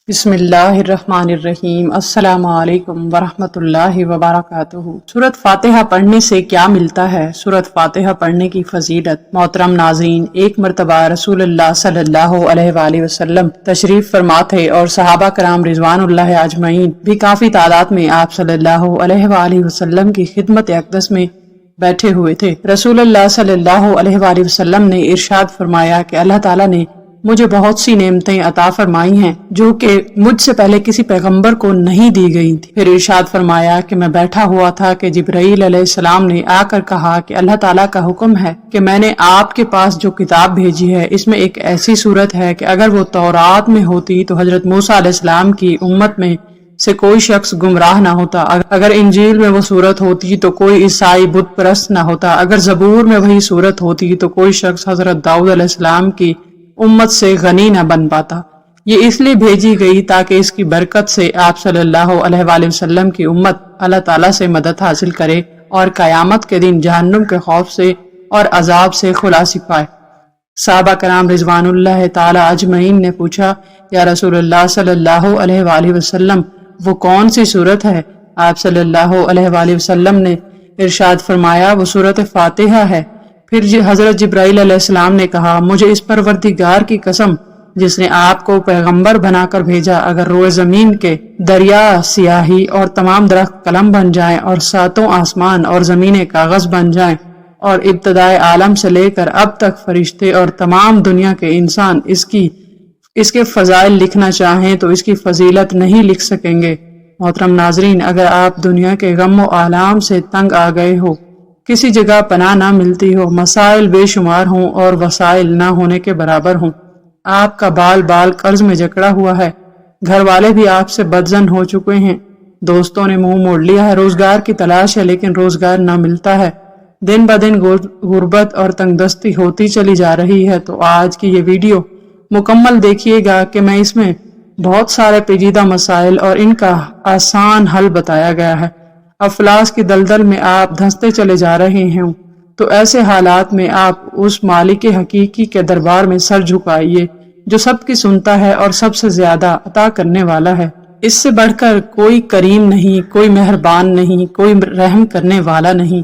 بسم اللہ الرحمن الرحیم۔ السلام علیکم ورحمۃ اللہ وبرکاتہ۔ سورۃ فاتحہ پڑھنے سے کیا ملتا ہے؟ سورۃ فاتحہ پڑھنے کی فضیلت۔ محترم ناظرین، ایک مرتبہ رسول اللہ صلی اللہ علیہ وآلہ وسلم تشریف فرما تھے اور صحابہ کرام رضوان اللہ اجمعین بھی کافی تعداد میں آپ صلی اللہ علیہ وآلہ وسلم کی خدمت اقدس میں بیٹھے ہوئے تھے۔ رسول اللہ صلی اللہ علیہ وآلہ وسلم نے ارشاد فرمایا کہ اللہ تعالیٰ نے مجھے بہت سی نعمتیں عطا فرمائی ہیں جو کہ مجھ سے پہلے کسی پیغمبر کو نہیں دی گئی تھی۔ پھر ارشاد فرمایا کہ میں بیٹھا ہوا تھا کہ جبرائیل علیہ السلام نے آ کر کہا کہ اللہ تعالیٰ کا حکم ہے کہ میں نے آپ کے پاس جو کتاب بھیجی ہے اس میں ایک ایسی صورت ہے کہ اگر وہ تورات میں ہوتی تو حضرت موسیٰ علیہ السلام کی امت میں سے کوئی شخص گمراہ نہ ہوتا، اگر انجیل میں وہ صورت ہوتی تو کوئی عیسائی بت پرست نہ ہوتا، اگر زبور میں وہی صورت ہوتی تو کوئی شخص حضرت داؤد علیہ السلام کی امت سے غنی نہ بن پاتا۔ یہ اس لیے بھیجی گئی تاکہ اس کی برکت سے آپ صلی اللہ علیہ وآلہ وسلم کی امت اللہ تعالیٰ سے مدد حاصل کرے اور قیامت کے دن جہنم کے خوف سے اور عذاب سے خلاصی پائے۔ صحابہ کرام رضوان اللہ تعالی اجمعین نے پوچھا، یا رسول اللہ صلی اللہ علیہ وآلہ وسلم وہ کون سی صورت ہے؟ آپ صلی اللہ علیہ وآلہ وسلم نے ارشاد فرمایا، وہ سورۃ فاتحہ ہے۔ پھر حضرت جبرائیل علیہ السلام نے کہا، مجھے اس پروردگار کی قسم جس نے آپ کو پیغمبر بنا کر بھیجا، اگر روئے زمین کے دریا سیاہی اور تمام درخت قلم بن جائیں اور ساتوں آسمان اور زمینیں کاغذ بن جائیں اور ابتدائے عالم سے لے کر اب تک فرشتے اور تمام دنیا کے انسان اس کے فضائل لکھنا چاہیں تو اس کی فضیلت نہیں لکھ سکیں گے۔ محترم ناظرین، اگر آپ دنیا کے غم و آلام سے تنگ آ گئے ہو، کسی جگہ پناہ نہ ملتی ہو، مسائل بے شمار ہوں اور وسائل نہ ہونے کے برابر ہوں، آپ کا بال قرض میں جکڑا ہوا ہے، گھر والے بھی آپ سے بدظن ہو چکے ہیں، دوستوں نے منہ موڑ لیا ہے، روزگار کی تلاش ہے لیکن روزگار نہ ملتا ہے، دن بدن غربت اور تنگ دستی ہوتی چلی جا رہی ہے، تو آج کی یہ ویڈیو مکمل دیکھیے گا کہ میں اس میں بہت سارے پیچیدہ مسائل اور ان کا آسان حل بتایا گیا ہے۔ افلاس کی دلدل میں آپ دھنستے چلے جا رہے ہیں تو ایسے حالات میں آپ اس مالک حقیقی کے دربار میں سر جھکائیے جو سب کی سنتا ہے اور سب سے زیادہ عطا کرنے والا ہے۔ اس سے بڑھ کر کوئی کریم نہیں، کوئی مہربان نہیں، کوئی رحم کرنے والا نہیں،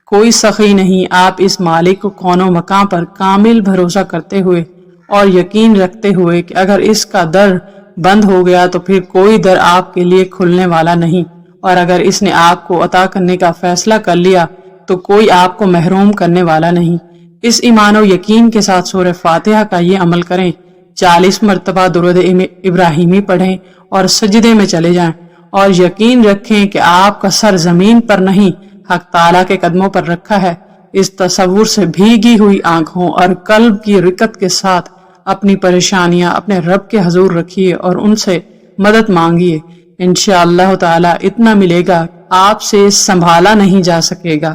کوئی سخی نہیں۔ آپ اس مالک کو کون و مکان پر کامل بھروسہ کرتے ہوئے اور یقین رکھتے ہوئے کہ اگر اس کا در بند ہو گیا تو پھر کوئی در آپ کے لیے کھلنے والا نہیں، اور اگر اس نے آپ کو عطا کرنے کا فیصلہ کر لیا تو کوئی آپ کو محروم کرنے والا نہیں۔ اس ایمان و یقین کے ساتھ سورہ فاتحہ کا یہ عمل کریں، 40 مرتبہ درود ابراہیمی پڑھیں اور سجدے میں چلے جائیں، اور یقین رکھیں کہ آپ کا سر زمین پر نہیں حق تعالیٰ کے قدموں پر رکھا ہے۔ اس تصور سے بھیگی ہوئی آنکھوں اور قلب کی رکت کے ساتھ اپنی پریشانیاں اپنے رب کے حضور رکھیے اور ان سے مدد مانگیے۔ انشاءاللہ تعالی اتنا ملے گا آپ سے سنبھالا نہیں جا سکے گا،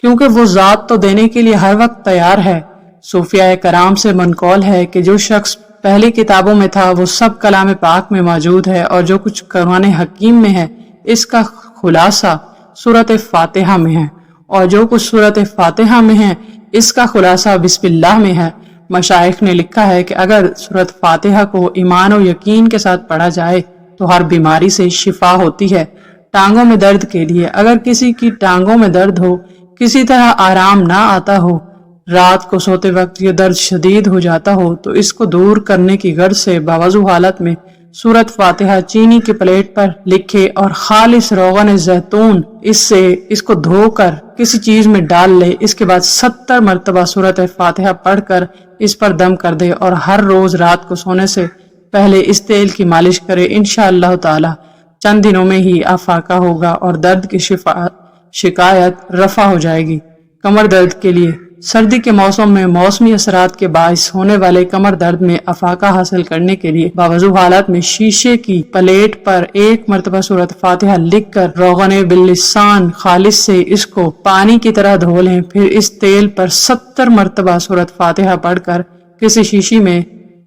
کیونکہ وہ ذات تو دینے کے لیے ہر وقت تیار ہے۔ صوفیاء کرام سے منقول ہے کہ جو شخص پہلی کتابوں میں تھا وہ سب کلام پاک میں موجود ہے، اور جو کچھ قرآن حکیم میں ہے اس کا خلاصہ سورۃ فاتحہ میں ہے، اور جو کچھ سورۃ فاتحہ میں ہے اس کا خلاصہ بسم اللہ میں ہے۔ مشائخ نے لکھا ہے کہ اگر سورۃ فاتحہ کو ایمان و یقین کے ساتھ پڑھا جائے تو ہر بیماری سے شفا ہوتی ہے۔ ٹانگوں میں درد کے لیے، اگر کسی کی ٹانگوں میں درد ہو، کسی طرح آرام نہ آتا ہو، رات کو سوتے وقت یہ درد شدید ہو جاتا ہو، تو اس کو دور کرنے کی غرض سے باوضو حالت میں سورۃ فاتحہ چینی کی پلیٹ پر لکھے اور خالص روغن زیتون اس کو دھو کر کسی چیز میں ڈال لے، اس کے بعد 70 مرتبہ سورۃ فاتحہ پڑھ کر اس پر دم کر دے، اور ہر روز رات کو سونے سے پہلے اس تیل کی مالش کرے۔ انشاءاللہ تعالی چند دنوں میں ہی افاقہ ہوگا اور درد کی شکایت رفع ہو جائے گی۔ کمر درد کے لیے، سردی کے موسم میں موسمی اثرات کے باعث ہونے والے کمر درد میں افاقہ حاصل کرنے کے لیے باوضو حالت میں شیشے کی پلیٹ پر 1 مرتبہ سورۃ فاتحہ لکھ کر روغن باللسان خالص سے اس کو پانی کی طرح دھو لیں، پھر اس تیل پر 70 مرتبہ سورۃ فاتحہ پڑھ کر کسی شیشی میں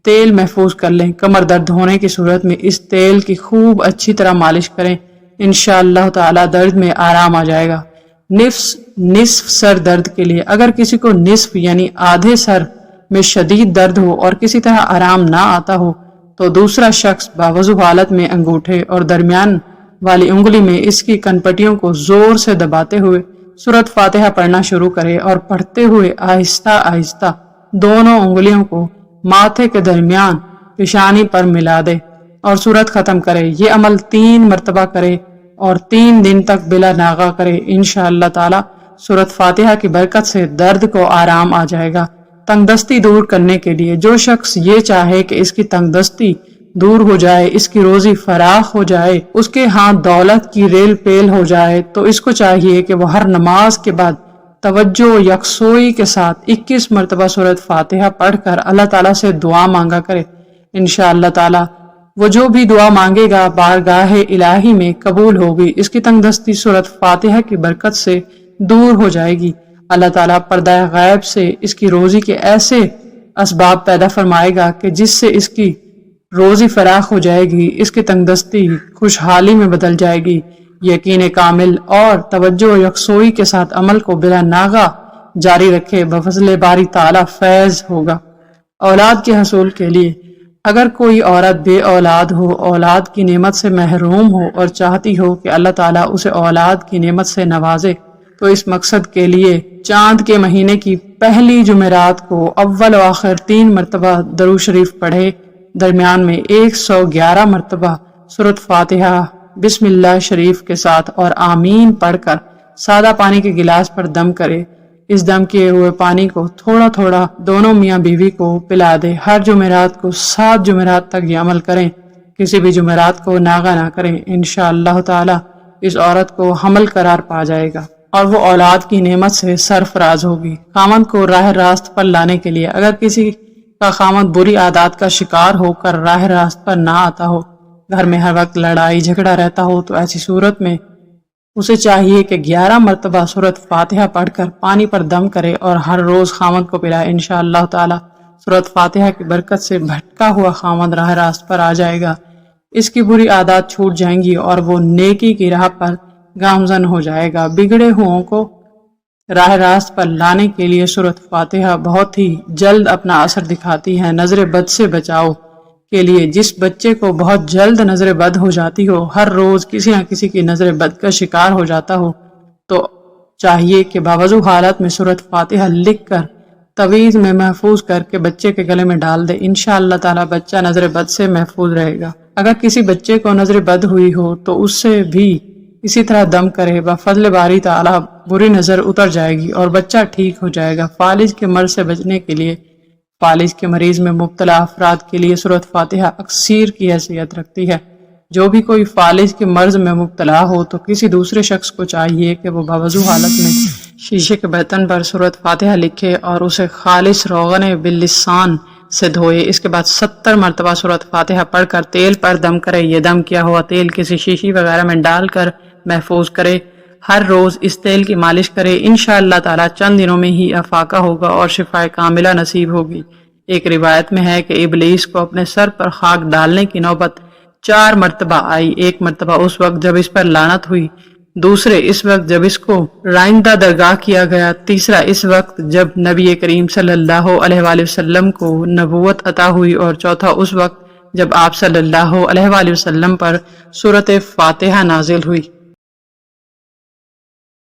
تیل محفوظ کر لیں۔ کمر درد ہونے کی صورت میں اس تیل کی خوب اچھی طرح مالش کریں، انشاءاللہ تعالی درد میں آرام آ جائے گا۔ نصف سر درد کے لیے، اگر کسی کو نصف یعنی آدھے سر میں شدید درد ہو اور کسی طرح آرام نہ آتا ہو تو دوسرا شخص باوضو حالت میں انگوٹھے اور درمیان والی انگلی میں اس کی کنپٹیوں کو زور سے دباتے ہوئے سورۃ فاتحہ پڑھنا شروع کرے اور پڑھتے ہوئے آہستہ آہستہ دونوں انگلیوں کو ماتھے کے درمیان پیشانی پر ملا دے اور سورت ختم کرے۔ یہ عمل 3 مرتبہ کرے اور 3 دن تک بلا ناغہ کرے۔ انشاءاللہ تعالی سورۃ فاتحہ کی برکت سے درد کو آرام آ جائے گا۔ تنگ دستی دور کرنے کے لیے جو شخص یہ چاہے کہ اس کی تنگ دستی دور ہو جائے، اس کی روزی فراخ ہو جائے، اس کے ہاں دولت کی ریل پیل ہو جائے، تو اس کو چاہیے کہ وہ ہر نماز کے بعد توجہ و یکسوئی کے ساتھ 21 مرتبہ سورۃ فاتحہ پڑھ کر اللہ تعالیٰ سے دعا مانگا کرے۔ انشاءاللہ تعالی وہ جو بھی دعا مانگے گا بارگاہ الہی میں قبول ہوگی۔ اس کی تنگ دستی سورۃ فاتحہ کی برکت سے دور ہو جائے گی۔ اللہ تعالیٰ پردہ غیب سے اس کی روزی کے ایسے اسباب پیدا فرمائے گا کہ جس سے اس کی روزی فراخ ہو جائے گی، اس کی تنگ دستی خوشحالی میں بدل جائے گی۔ یقین کامل اور توجہ و یکسوئی کے ساتھ عمل کو بلا ناغہ جاری رکھے، بفضل باری تعالیٰ فیض ہوگا۔ اولاد کے حصول کے لیے اگر کوئی عورت بے اولاد ہو، اولاد کی نعمت سے محروم ہو اور چاہتی ہو کہ اللہ تعالیٰ اسے اولاد کی نعمت سے نوازے، تو اس مقصد کے لیے چاند کے مہینے کی پہلی جمعرات کو اول و آخر 3 مرتبہ درود شریف پڑھے، درمیان میں 111 مرتبہ سورۃ فاتحہ بسم اللہ شریف کے ساتھ اور آمین پڑھ کر سادہ پانی کے گلاس پر دم کرے۔ اس دم کیے ہوئے پانی کو تھوڑا تھوڑا دونوں میاں بیوی کو پلا دے۔ ہر جمعرات کو 7 جمعرات تک یہ عمل کریں، کسی بھی جمعرات کو ناغہ نہ کریں۔ انشاءاللہ تعالی اس عورت کو حمل قرار پا جائے گا اور وہ اولاد کی نعمت سے سرفراز ہوگی۔ خامند کو راہ راست پر لانے کے لیے اگر کسی کا خامند بری عادات کا شکار ہو کر راہ راست پر نہ آتا ہو، گھر میں ہر وقت لڑائی جھگڑا رہتا ہو، تو ایسی صورت میں اسے چاہیے کہ 11 مرتبہ سورۃ فاتحہ پڑھ کر پانی پر دم کرے اور ہر روز خامند کو پلائے۔ انشاءاللہ تعالی سورۃ فاتحہ کی برکت سے بھٹکا ہوا خامند راہ راست پر آ جائے گا، اس کی بری عادات چھوٹ جائیں گی اور وہ نیکی کی راہ پر گامزن ہو جائے گا۔ بگڑے ہوں کو راہ راست پر لانے کے لیے سورۃ فاتحہ بہت ہی جلد اپنا اثر دکھاتی ہے۔ نظر بد سے بچاؤ کے لیے جس بچے کو بہت جلد نظر بد ہو جاتی ہو، ہر روز کسی نہ کسی کی نظر بد کا شکار ہو جاتا ہو، تو چاہیے کہ باوضو حالت میں سورۃ فاتحہ لکھ کر تویز میں محفوظ کر کے بچے کے گلے میں ڈال دے۔ انشاءاللہ تعالی بچہ نظر بد سے محفوظ رہے گا۔ اگر کسی بچے کو نظر بد ہوئی ہو تو اس سے بھی اسی طرح دم کرے، بفضل باری تعالی بری نظر اتر جائے گی اور بچہ ٹھیک ہو جائے گا۔ فالج کے مرض سے بچنے کے لیے فالج کے مریض میں مبتلا افراد کے لیے سورۃ فاتحہ اکسیر کی حیثیت رکھتی ہے۔ جو بھی کوئی فالج کے مرض میں مبتلا ہو تو کسی دوسرے شخص کو چاہیے کہ وہ باوضو حالت میں شیشے کے برتن پر سورۃ فاتحہ لکھے اور اسے خالص روغن باللسان سے دھوئے۔ اس کے بعد 70 مرتبہ سورۃ فاتحہ پڑھ کر تیل پر دم کرے۔ یہ دم کیا ہوا تیل کسی شیشی وغیرہ میں ڈال کر محفوظ کرے۔ ہر روز اس تیل کی مالش کرے۔ انشاءاللہ تعالی چند دنوں میں ہی افاقہ ہوگا اور شفا کاملہ نصیب ہوگی۔ ایک روایت میں ہے کہ ابلیس کو اپنے سر پر خاک ڈالنے کی نوبت 4 مرتبہ آئی۔ ایک مرتبہ اس وقت جب اس پر لعنت ہوئی، دوسرے اس وقت جب اس کو رائندہ درگاہ کیا گیا، تیسرا اس وقت جب نبی کریم صلی اللہ علیہ وآلہ وسلم کو نبوت عطا ہوئی، اور چوتھا اس وقت جب آپ صلی اللہ علیہ وآلہ وسلم پر سورۃ فاتحہ نازل ہوئی۔